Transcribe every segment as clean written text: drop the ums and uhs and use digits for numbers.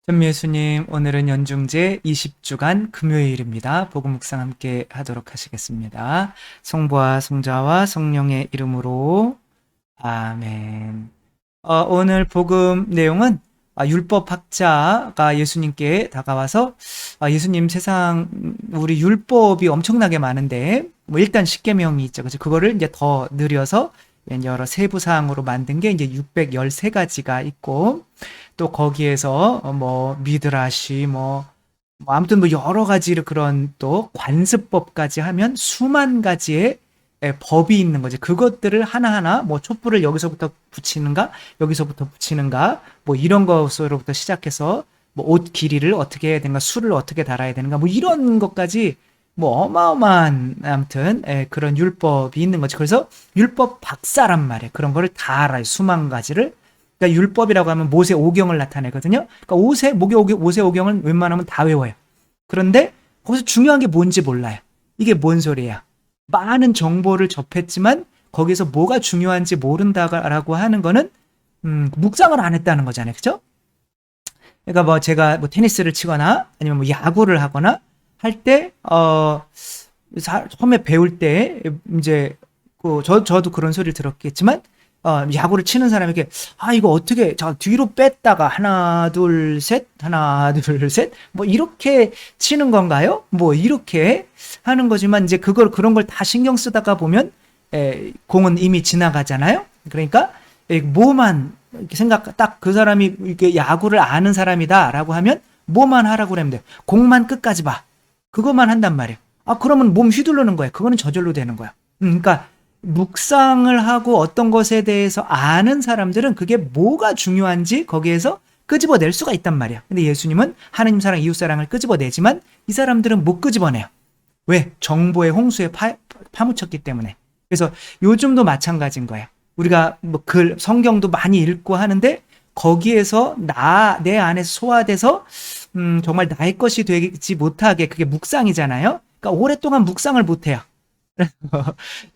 현미예수님, 오늘은 연중제 20주간 금요일입니다. 복음 묵상 함께 하도록 하시겠습니다. 성부와 성자와 성령의 이름으로 아멘. 오늘 복음 내용은 율법학자가 예수님께 다가와서 예수님, 세상 우리 율법이 엄청나게 많은데 뭐 일단 십계명이 있죠. 그래서 그거를 이제 더 늘려서 여러 세부 사항으로 만든 게 이제 613가지가 있고, 또 거기에서 뭐 미드라시 뭐 아무튼 뭐 여러 가지로 그런 또 관습법까지 하면 수만 가지의 법이 있는 거지. 그것들을 하나하나 뭐 촛불을 여기서부터 붙이는가, 여기서부터 붙이는가, 뭐 이런 것으로부터 시작해서 뭐 옷 길이를 어떻게 해야 되는가, 술을 어떻게 달아야 되는가, 뭐 이런 것까지 뭐 어마어마한 아무튼 그런 율법이 있는 거지. 그래서 율법 박사란 말이에요. 그런 거를 다 알아요. 수만 가지를. 그러니까 율법이라고 하면 모세 오경을 나타내거든요. 그러니까 모세 오경은 웬만하면 다 외워요. 그런데 거기서 중요한 게 뭔지 몰라요. 이게 뭔 소리야? 많은 정보를 접했지만 거기서 뭐가 중요한지 모른다라고 하는 거는 묵상을 안 했다는 거잖아요. 그죠? 그러니까 뭐 제가 뭐 테니스를 치거나 아니면 뭐 야구를 하거나 할 때 처음에 배울 때 이제 저도 그런 소리를 들었겠지만 야구를 치는 사람에게 이거 어떻게 자 뒤로 뺐다가 하나 둘 셋 하나 둘 셋 뭐 이렇게 치는 건가요? 뭐 이렇게 하는 거지만 이제 그런 걸 다 신경 쓰다가 보면 공은 이미 지나가잖아요. 그러니까 뭐만 이렇게 생각 딱 그 사람이 이렇게 야구를 아는 사람이다라고 하면 뭐만 하라고 그러면 돼. 공만 끝까지 봐. 그것만 한단 말이에요. 그러면 몸 휘두르는 거예요. 그거는 저절로 되는 거야. 그러니까 묵상을 하고 어떤 것에 대해서 아는 사람들은 그게 뭐가 중요한지 거기에서 끄집어낼 수가 있단 말이야. 근데 예수님은 하나님 사랑, 이웃 사랑을 끄집어내지만 이 사람들은 못 끄집어내요. 왜? 정보의 홍수에 파묻혔기 때문에. 그래서 요즘도 마찬가지인 거예요. 우리가 뭐 성경도 많이 읽고 하는데 거기에서 내 안에 소화돼서 정말 나의 것이 되지 못하게, 그게 묵상이잖아요. 그러니까 오랫동안 묵상을 못해요.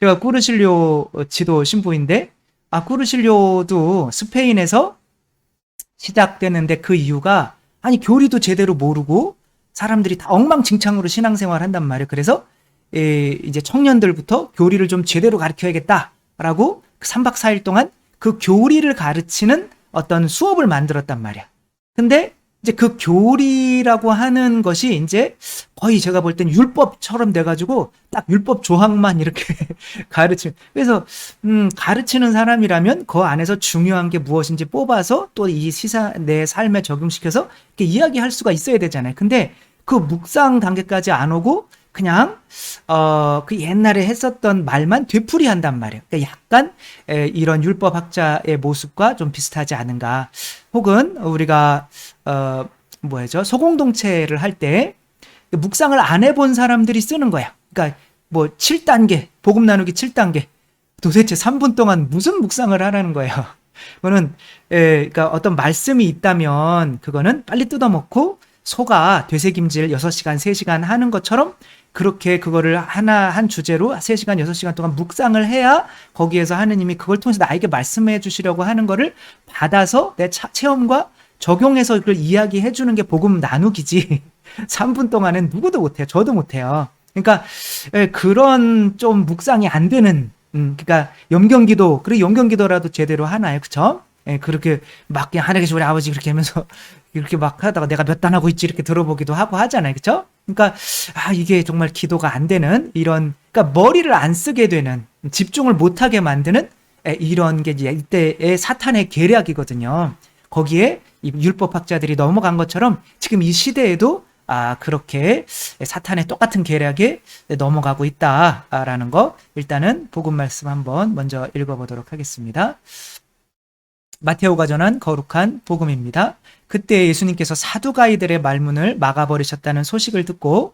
제가 꾸르실료 지도 신부인데, 꾸르실료도 스페인에서 시작되는데 그 이유가, 교리도 제대로 모르고 사람들이 다 엉망진창으로 신앙생활 한단 말이에요. 그래서 이제 청년들부터 교리를 좀 제대로 가르쳐야겠다라고 3박 4일 동안 그 교리를 가르치는 어떤 수업을 만들었단 말이야. 근데 이제 그 교리라고 하는 것이 이제 거의 제가 볼 땐 율법처럼 돼가지고 딱 율법 조항만 이렇게 그래서 가르치는 사람이라면 그 안에서 중요한 게 무엇인지 뽑아서 또 이 내 삶에 적용시켜서 이렇게 이야기할 수가 있어야 되잖아요. 근데 그 묵상 단계까지 안 오고 그냥 그 옛날에 했었던 말만 되풀이한단 말이에요. 그러니까 약간 이런 율법학자의 모습과 좀 비슷하지 않은가. 혹은 우리가 소공동체를 할 때 묵상을 안 해본 사람들이 쓰는 거야. 그러니까 뭐 7단계, 복음 나누기 7단계. 도대체 3분 동안 무슨 묵상을 하라는 거예요. 그거는 그러니까 어떤 말씀이 있다면 그거는 빨리 뜯어먹고 소가 되새김질 6시간, 3시간 하는 것처럼 그렇게 그거를 한 주제로 3시간, 6시간 동안 묵상을 해야 거기에서 하느님이 그걸 통해서 나에게 말씀해 주시려고 하는 거를 받아서 내 체험과 적용해서 그걸 이야기해 주는 게 복음 나누기지. 3분 동안은 누구도 못해요. 저도 못해요. 그러니까 그런 좀 묵상이 안 되는 그러니까 염경기도, 그리고 염경기도라도 제대로 하나요? 그쵸? 그렇게 막 그냥 하나님 계신 우리 아버지 그렇게 하면서 이렇게 막 하다가 내가 몇 단 하고 있지 이렇게 들어보기도 하고 하잖아요. 그쵸? 그러니까 이게 정말 기도가 안 되는 이런, 그러니까 머리를 안 쓰게 되는, 집중을 못 하게 만드는 이런 게 이제 이때의 사탄의 계략이거든요. 거기에 이 율법학자들이 넘어간 것처럼 지금 이 시대에도 그렇게 사탄의 똑같은 계략에 넘어가고 있다라는 거, 일단은 복음 말씀 한번 먼저 읽어보도록 하겠습니다. 마테오가 전한 거룩한 복음입니다. 그때 예수님께서 사두가이들의 말문을 막아버리셨다는 소식을 듣고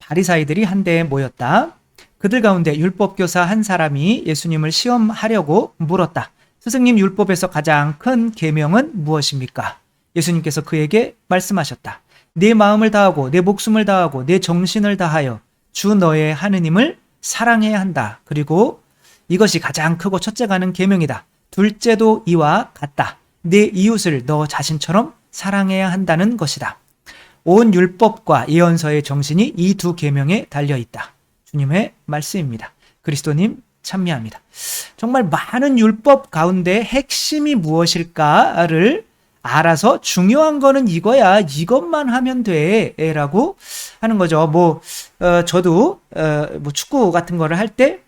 바리사이들이 한데에 모였다. 그들 가운데 율법교사 한 사람이 예수님을 시험하려고 물었다. 스승님, 율법에서 가장 큰 계명은 무엇입니까? 예수님께서 그에게 말씀하셨다. 네 마음을 다하고 내 목숨을 다하고 내 정신을 다하여 주 너의 하느님을 사랑해야 한다. 그리고 이것이 가장 크고 첫째가 는 계명이다. 둘째도 이와 같다. 내 이웃을 너 자신처럼 사랑해야 한다는 것이다. 온 율법과 예언서의 정신이 이 두 계명에 달려 있다. 주님의 말씀입니다. 그리스도님 찬미합니다. 정말 많은 율법 가운데 핵심이 무엇일까를 알아서 중요한 거는 이거야. 이것만 하면 돼. 라고 하는 거죠. 저도, 축구 같은 거를 할 때,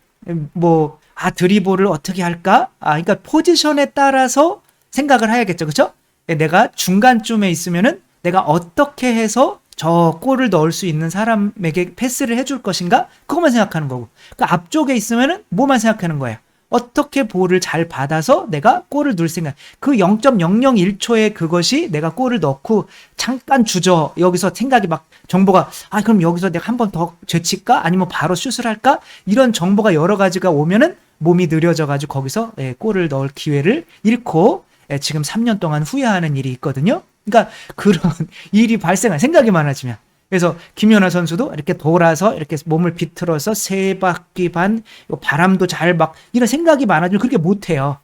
드리블을 어떻게 할까? 그러니까 포지션에 따라서 생각을 해야겠죠. 그쵸? 내가 중간쯤에 있으면은 내가 어떻게 해서 저 골을 넣을 수 있는 사람에게 패스를 해줄 것인가? 그것만 생각하는 거고. 그 앞쪽에 있으면은 뭐만 생각하는 거예요. 어떻게 볼을 잘 받아서 내가 골을 넣을 생각. 그 0.001초에 그것이 내가 골을 넣고 잠깐 주저. 여기서 생각이 막 정보가 그럼 여기서 내가 한 번 더 죄칠까? 아니면 바로 슛을 할까? 이런 정보가 여러 가지가 오면은 몸이 느려져 가지고 거기서 골을 넣을 기회를 잃고 지금 3년 동안 후회하는 일이 있거든요. 그러니까 그런 일이 발생할 생각이 많아지면. 그래서 김연아 선수도 이렇게 돌아서 이렇게 몸을 비틀어서 3바퀴 반, 바람도 잘 막 이런 생각이 많아지면 그렇게 못해요.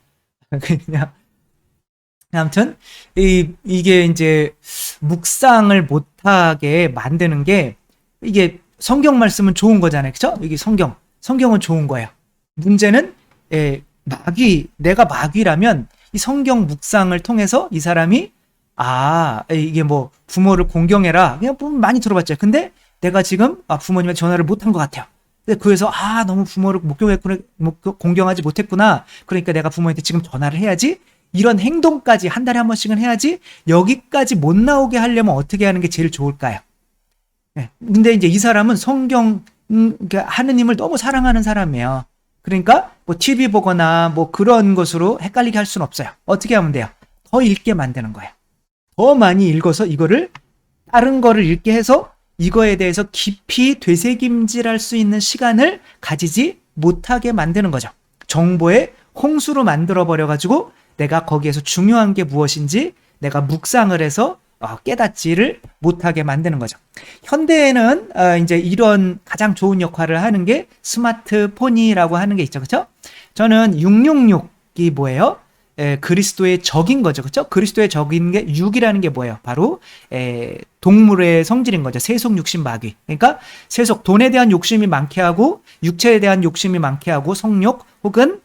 그냥 아무튼 이게 이제 묵상을 못하게 만드는 게 이게 성경 말씀은 좋은 거잖아요, 그렇죠? 이게 성경은 좋은 거예요. 문제는 내가 마귀라면 이 성경 묵상을 통해서 이 사람이 이게 부모를 공경해라. 그냥 많이 들어봤죠. 근데 내가 지금 부모님한테 전화를 못한 것 같아요. 근데 그래서 너무 부모를 공경하지 못했구나. 그러니까 내가 부모한테 지금 전화를 해야지. 이런 행동까지 한 달에 한 번씩은 해야지. 여기까지 못 나오게 하려면 어떻게 하는 게 제일 좋을까요? 근데 이제 이 사람은 그러니까 하느님을 너무 사랑하는 사람이에요. 그러니까 TV 보거나 그런 것으로 헷갈리게 할 수는 없어요. 어떻게 하면 돼요? 더 읽게 만드는 거예요. 더 많이 읽어서 이거를 다른 거를 읽게 해서 이거에 대해서 깊이 되새김질할 수 있는 시간을 가지지 못하게 만드는 거죠. 정보의 홍수로 만들어버려가지고 내가 거기에서 중요한 게 무엇인지 내가 묵상을 해서 깨닫지를 못하게 만드는 거죠. 현대에는 이제 이런 가장 좋은 역할을 하는 게 스마트폰이라고 하는 게 있죠. 그렇죠? 저는 666이 뭐예요? 그리스도의 적인 거죠. 그렇죠? 그리스도의 적인 게 6이라는 게 뭐예요? 바로 동물의 성질인 거죠. 세속 육신 마귀. 그러니까 세속 돈에 대한 욕심이 많게 하고 육체에 대한 욕심이 많게 하고 성욕 혹은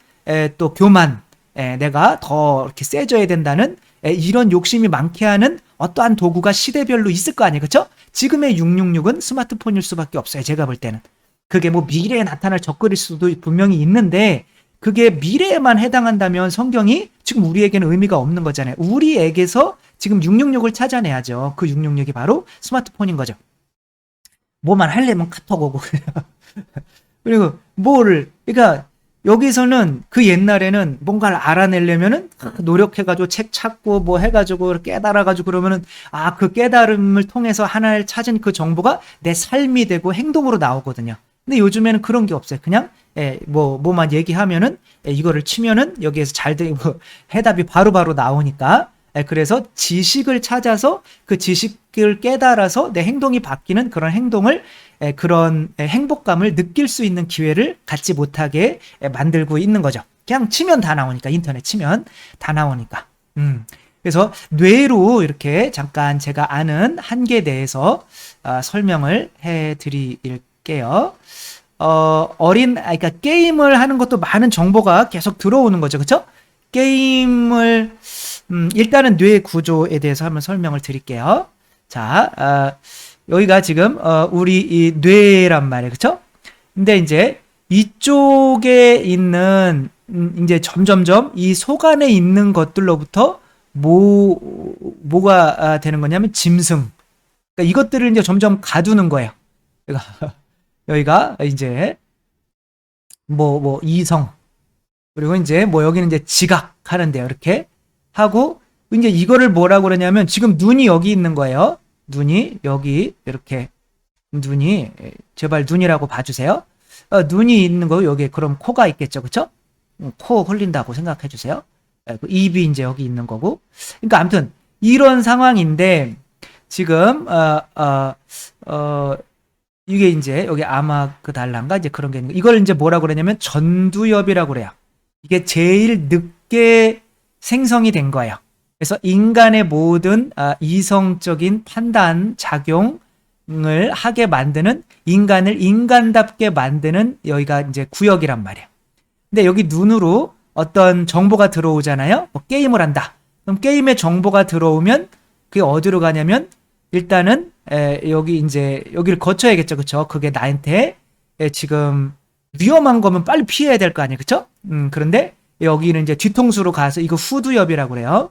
또 교만 내가 더 이렇게 세져야 된다는 이런 욕심이 많게 하는 어떠한 도구가 시대별로 있을 거 아니에요. 그렇죠? 지금의 666은 스마트폰일 수밖에 없어요. 제가 볼 때는. 그게 미래에 나타날 적글일 수도 분명히 있는데 그게 미래에만 해당한다면 성경이 지금 우리에게는 의미가 없는 거잖아요. 우리에게서 지금 666을 찾아내야죠. 그 666이 바로 스마트폰인 거죠. 뭐만 하려면 카톡 오고 그리고 그러니까 여기서는 그 옛날에는 뭔가를 알아내려면은 노력해가지고 책 찾고 해가지고 깨달아가지고 그러면은 그 깨달음을 통해서 하나를 찾은 그 정보가 내 삶이 되고 행동으로 나오거든요. 근데 요즘에는 그런 게 없어요. 그냥 뭐만 얘기하면은 이거를 치면은 여기에서 잘 되고 해답이 바로바로 나오니까 그래서 지식을 찾아서 그 지식을 깨달아서 내 행동이 바뀌는 그런 행동을 그런 행복감을 느낄 수 있는 기회를 갖지 못하게 만들고 있는 거죠. 그냥 치면 다 나오니까 인터넷 치면 다 나오니까. 그래서 뇌로 이렇게 잠깐 제가 아는 한계에 대해서 설명을 해드릴게요. 그러니까 게임을 하는 것도 많은 정보가 계속 들어오는 거죠. 그렇죠? 게임을 일단은 뇌 구조에 대해서 한번 설명을 드릴게요. 자, 여기가 지금 우리 이 뇌란 말이에요. 그렇죠? 근데 이제 이쪽에 있는 이제 점점점 이 속 안에 있는 것들로부터 뭐가 되는 거냐면 짐승. 그러니까 이것들을 이제 점점 가두는 거예요. 여기가 이제 이성 그리고 이제 여기는 이제 지각 하는데요. 이렇게 하고 이제 이거를 뭐라고 그러냐면 지금 눈이 여기 있는 거예요. 눈이 여기 이렇게 눈이 제발 눈이라고 봐주세요. 눈이 있는 거 여기 그럼 코가 있겠죠, 그렇죠? 코 흘린다고 생각해 주세요. 입이 이제 여기 있는 거고. 그러니까 아무튼 이런 상황인데 지금 이게 이제 여기 아마그달란가 이제 그런 게 있는 거. 이걸 이제 뭐라고 그러냐면 전두엽이라고 그래요. 이게 제일 늦게 생성이 된 거예요. 그래서 인간의 모든 이성적인 판단 작용을 하게 만드는, 인간을 인간답게 만드는 여기가 이제 구역이란 말이에요. 근데 여기 눈으로 어떤 정보가 들어오잖아요. 뭐 게임을 한다. 그럼 게임에 정보가 들어오면 그게 어디로 가냐면 일단은 여기 이제 여기를 거쳐야겠죠, 그렇죠? 그게 나한테 지금 위험한 거면 빨리 피해야 될 거 아니에요, 그렇죠? 그런데 여기는 이제 뒤통수로 가서 이거 후두엽이라고 그래요.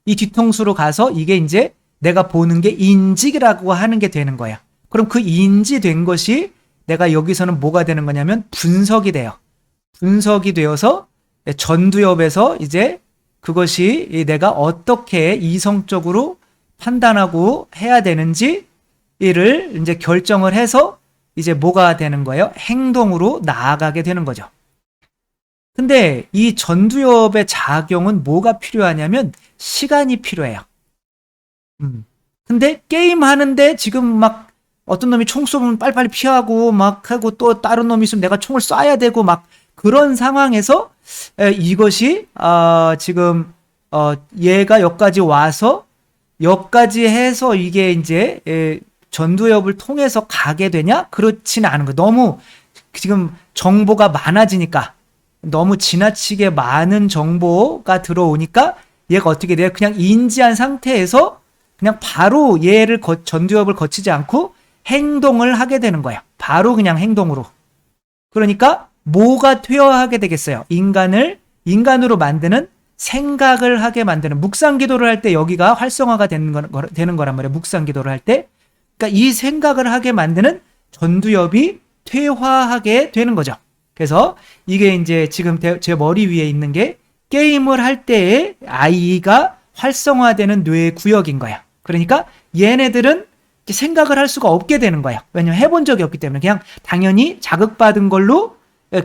이 뒤통수로 가서 이게 이제 내가 보는 게 인지라고 하는 게 되는 거야. 그럼 그 인지된 것이 내가 여기서는 뭐가 되는 거냐면 분석이 돼요. 분석이 되어서 전두엽에서 이제 그것이 내가 어떻게 이성적으로 판단하고 해야 되는지 이를 이제 결정을 해서 이제 뭐가 되는 거예요? 행동으로 나아가게 되는 거죠. 근데 이 전두엽의 작용은 뭐가 필요하냐면 시간이 필요해요. 근데 게임 하는데 지금 막 어떤 놈이 총 쏘면 빨리빨리 피하고 막 하고 또 다른 놈이 있으면 내가 총을 쏴야 되고 막 그런 상황에서 이것이 지금 얘가 여기까지 와서 여기까지 해서 이게 이제 전두엽을 통해서 가게 되냐? 그렇지는 않은 거예요. 너무 지금 정보가 많아지니까 너무 지나치게 많은 정보가 들어오니까 얘가 어떻게 돼요? 그냥 인지한 상태에서 그냥 바로 얘를 전두엽을 거치지 않고 행동을 하게 되는 거예요. 바로 그냥 행동으로. 그러니까 뭐가 퇴화하게 되겠어요? 인간을 인간으로 만드는 생각을 하게 만드는, 묵상기도를 할 때 여기가 활성화가 되는 거란 말이에요. 묵상기도를 할 때. 그러니까 이 생각을 하게 만드는 전두엽이 퇴화하게 되는 거죠. 그래서 이게 이제 지금 제 머리 위에 있는 게 게임을 할 때에 아이가 활성화되는 뇌의 구역인 거야. 그러니까 얘네들은 생각을 할 수가 없게 되는 거야. 왜냐면 해본 적이 없기 때문에 그냥 당연히 자극받은 걸로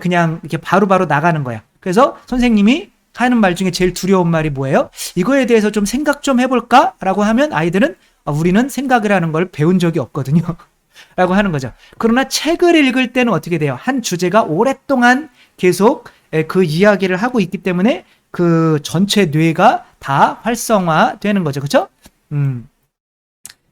그냥 이렇게 바로바로 나가는 거야. 그래서 선생님이 하는 말 중에 제일 두려운 말이 뭐예요? 이거에 대해서 좀 생각 좀 해볼까? 라고 하면 아이들은 우리는 생각을 하는 걸 배운 적이 없거든요. 라고 하는 거죠. 그러나 책을 읽을 때는 어떻게 돼요? 한 주제가 오랫동안 계속 그 이야기를 하고 있기 때문에 그 전체 뇌가 다 활성화되는 거죠. 그렇죠?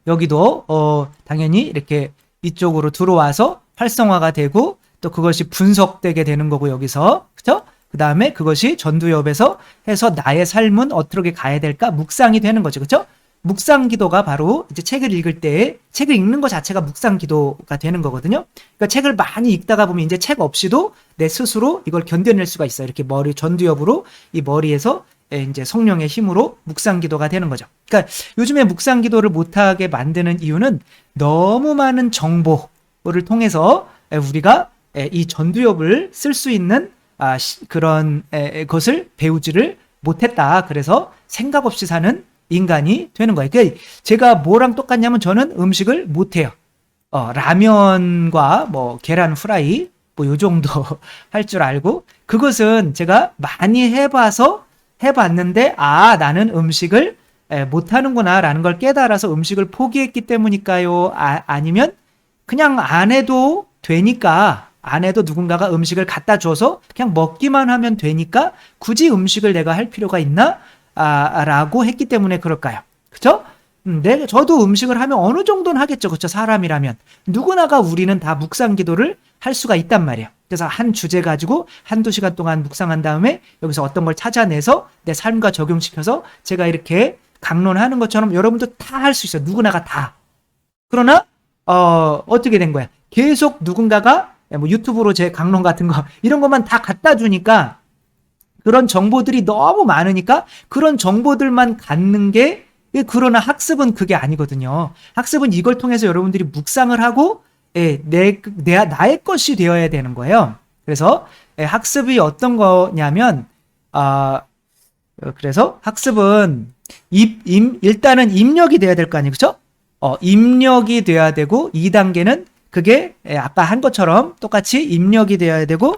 여기도 당연히 이렇게 이쪽으로 들어와서 활성화가 되고 또 그것이 분석되게 되는 거고 여기서 그렇죠? 그 다음에 그것이 전두엽에서 해서 나의 삶은 어떻게 가야 될까 묵상이 되는 거죠. 그렇죠? 묵상 기도가 바로 이제 책을 읽을 때 책을 읽는 것 자체가 묵상 기도가 되는 거거든요. 그러니까 책을 많이 읽다가 보면 이제 책 없이도 내 스스로 이걸 견뎌낼 수가 있어요. 이렇게 머리 전두엽으로 이 머리에서 이제 성령의 힘으로 묵상 기도가 되는 거죠. 그러니까 요즘에 묵상 기도를 못하게 만드는 이유는 너무 많은 정보를 통해서 우리가 이 전두엽을 쓸 수 있는 그런 것을 배우지를 못했다. 그래서 생각 없이 사는 인간이 되는 거예요. 그러니까 제가 뭐랑 똑같냐면 저는 음식을 못해요. 라면과 뭐 계란 후라이 뭐 요 정도 할 줄 알고 그것은 제가 많이 해봤는데 나는 음식을 못하는구나 라는 걸 깨달아서 음식을 포기했기 때문일까요? 아니면 그냥 안 해도 되니까 안 해도 누군가가 음식을 갖다 줘서 그냥 먹기만 하면 되니까 굳이 음식을 내가 할 필요가 있나? 라고 했기 때문에 그럴까요? 그쵸? 저도 음식을 하면 어느 정도는 하겠죠. 그쵸? 사람이라면. 누구나가 우리는 다 묵상 기도를 할 수가 있단 말이에요. 그래서 한 주제 가지고 한두 시간 동안 묵상한 다음에 여기서 어떤 걸 찾아내서 내 삶과 적용시켜서 제가 이렇게 강론하는 것처럼 여러분도 다 할 수 있어요. 누구나가 다. 그러나, 어떻게 된 거야? 계속 누군가가 뭐 유튜브로 제 강론 같은 거, 이런 것만 다 갖다 주니까 그런 정보들이 너무 많으니까 그런 정보들만 갖는 게 그러나 학습은 그게 아니거든요. 학습은 이걸 통해서 여러분들이 묵상을 하고 나의 것이 되어야 되는 거예요. 그래서 학습이 어떤 거냐면 그래서 학습은 일단은 입력이 돼야 될 거 아니에요. 그렇죠? 입력이 돼야 되고 2단계는 그게 아까 한 것처럼 똑같이 입력이 돼야 되고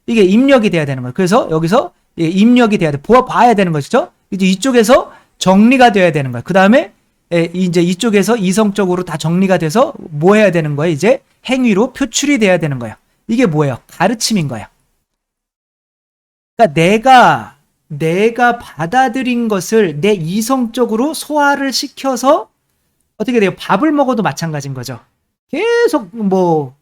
이게 입력이 돼야 되는 거예요. 그래서 여기서 입력이 돼야 돼. 봐야 되는 것이죠. 이제 이쪽에서 정리가 돼야 되는 거예요. 그 다음에 이제 이쪽에서 이성적으로 다 정리가 돼서 뭐 해야 되는 거예요? 이제 행위로 표출이 돼야 되는 거예요. 이게 뭐예요? 가르침인 거예요. 그러니까 내가 내가 받아들인 것을 내 이성적으로 소화를 시켜서 어떻게 돼요? 밥을 먹어도 마찬가지인 거죠. 계속 뭐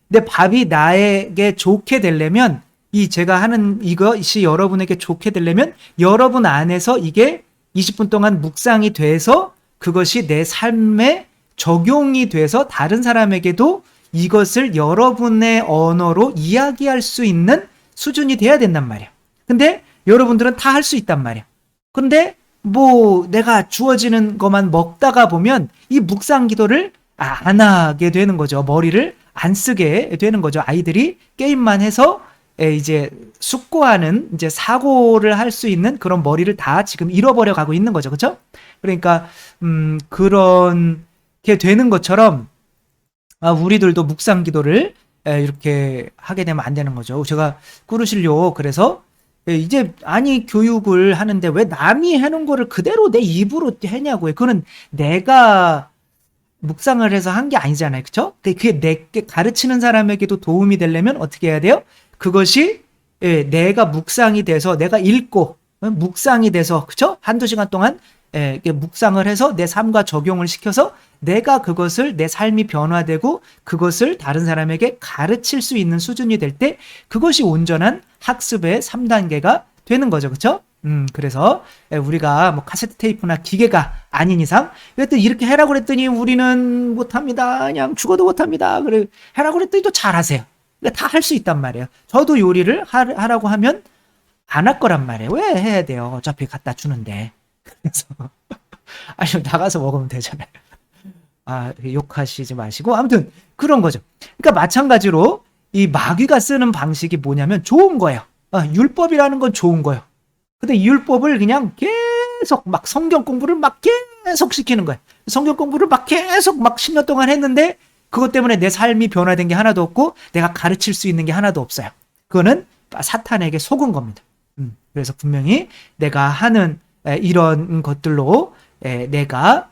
내 밥이 나에게 좋게 되려면 이 제가 하는 이것이 여러분에게 좋게 되려면 여러분 안에서 이게 20분 동안 묵상이 돼서 그것이 내 삶에 적용이 돼서 다른 사람에게도 이것을 여러분의 언어로 이야기할 수 있는 수준이 돼야 된단 말이야. 근데 여러분들은 다 할 수 있단 말이야. 근데 뭐 내가 주어지는 것만 먹다가 보면 이 묵상 기도를 안 하게 되는 거죠. 머리를 안 쓰게 되는 거죠. 아이들이 게임만 해서 이제 숙고하는 이제 사고를 할 수 있는 그런 머리를 다 지금 잃어버려 가고 있는 거죠. 그렇죠? 그러니까 그런 게 되는 것처럼 우리들도 묵상 기도를 이렇게 하게 되면 안 되는 거죠. 제가 꾸르시려고 그래서 이제 아니 교육을 하는데 왜 남이 해놓은 거를 그대로 내 입으로 해냐고요. 그거는 내가 묵상을 해서 한 게 아니잖아요. 그쵸? 그게 내게 가르치는 사람에게도 도움이 되려면 어떻게 해야 돼요? 그것이 내가 묵상이 돼서 내가 읽고 묵상이 돼서 그쵸? 한두 시간 동안 묵상을 해서 내 삶과 적용을 시켜서 내가 그것을 내 삶이 변화되고 그것을 다른 사람에게 가르칠 수 있는 수준이 될 때 그것이 온전한 학습의 3단계가 되는 거죠. 그렇죠? 그래서 우리가 뭐 카세트 테이프나 기계가 아닌 이상 이렇게 해라고 그랬더니 우리는 못합니다. 그냥 죽어도 못합니다. 그래 해라고 그랬더니 또 잘하세요. 그러니까 다 할 수 있단 말이에요. 저도 요리를 하라고 하면 안 할 거란 말이에요. 왜 해야 돼요? 어차피 갖다 주는데. 그래서 아니 나가서 먹으면 되잖아요. 욕하시지 마시고 아무튼 그런 거죠. 그러니까 마찬가지로 이 마귀가 쓰는 방식이 뭐냐면 좋은 거예요. 율법이라는 건 좋은 거예요. 근데 이 율법을 그냥 계속 막 성경 공부를 막 계속 시키는 거예요. 성경 공부를 막 계속 막 10년 동안 했는데 그것 때문에 내 삶이 변화된 게 하나도 없고 내가 가르칠 수 있는 게 하나도 없어요. 그거는 사탄에게 속은 겁니다. 그래서 분명히 내가 하는 이런 것들로 내가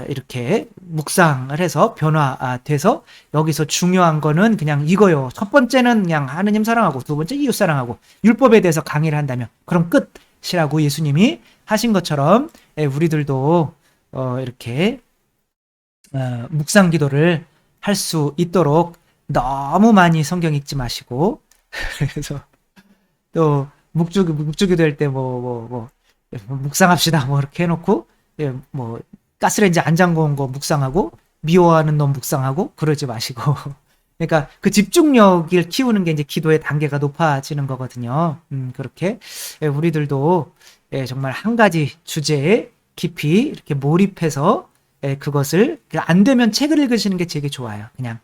이렇게 묵상을 해서 변화돼서 여기서 중요한 거는 그냥 이거요. 첫 번째는 그냥 하느님 사랑하고 두 번째 이웃 사랑하고 율법에 대해서 강의를 한다면 그럼 끝이라고 예수님이 하신 것처럼 우리들도 이렇게 묵상 기도를 할 수 있도록 너무 많이 성경 읽지 마시고 그래서 또 묵주기도 할 때 묵상합시다 뭐 이렇게 해놓고 뭐 가스레인지 안 잠궈온 거 묵상하고 미워하는 놈 묵상하고 그러지 마시고 그러니까 그 집중력을 키우는 게 이제 기도의 단계가 높아지는 거거든요. 그렇게 우리들도 정말 한 가지 주제에 깊이 이렇게 몰입해서 그것을 안 되면 책을 읽으시는 게 되게 좋아요. 그냥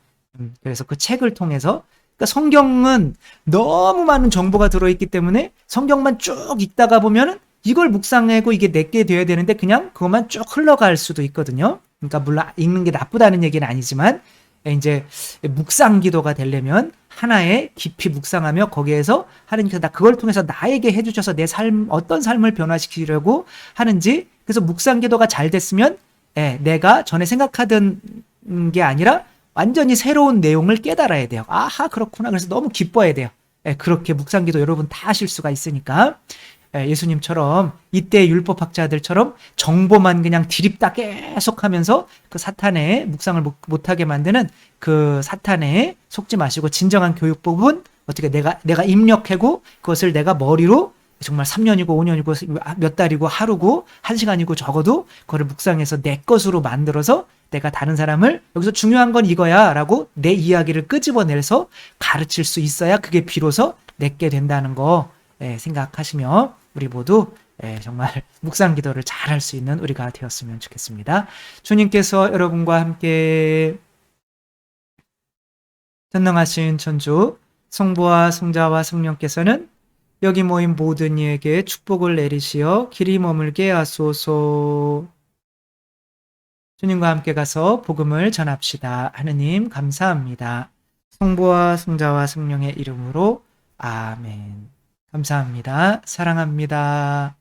그래서 그 책을 통해서 그러니까 성경은 너무 많은 정보가 들어있기 때문에 성경만 쭉 읽다가 보면은 이걸 묵상하고 이게 내게 돼야 되는데 그냥 그것만 쭉 흘러갈 수도 있거든요. 그러니까 물론 읽는 게 나쁘다는 얘기는 아니지만 이제 묵상 기도가 되려면 하나에 깊이 묵상하며 거기에서 하나님께서 그걸 통해서 나에게 해주셔서 내 삶 어떤 삶을 변화시키려고 하는지 그래서 묵상 기도가 잘 됐으면 내가 전에 생각하던 게 아니라 완전히 새로운 내용을 깨달아야 돼요. 아하 그렇구나. 그래서 너무 기뻐해야 돼요. 그렇게 묵상 기도 여러분 다 하실 수가 있으니까 예수님처럼 이때 율법학자들처럼 정보만 그냥 디립다 계속하면서 그 사탄의 묵상을 못하게 만드는 그 사탄에 속지 마시고 진정한 교육법은 어떻게 내가 입력하고 그것을 내가 머리로 정말 3년이고 5년이고 몇 달이고 하루고 1시간이고 적어도 그거를 묵상해서 내 것으로 만들어서 내가 다른 사람을 여기서 중요한 건 이거야 라고 내 이야기를 끄집어내서 가르칠 수 있어야 그게 비로소 내게 된다는 거 생각하시며 우리 모두 정말 묵상 기도를 잘 할 수 있는 우리가 되었으면 좋겠습니다. 주님께서 여러분과 함께 전능하신 천주 성부와 성자와 성령께서는 여기 모인 모든 이에게 축복을 내리시어 길이 머물게 하소서. 주님과 함께 가서 복음을 전합시다. 하느님 감사합니다. 성부와 성자와 성령의 이름으로 아멘. 감사합니다. 사랑합니다.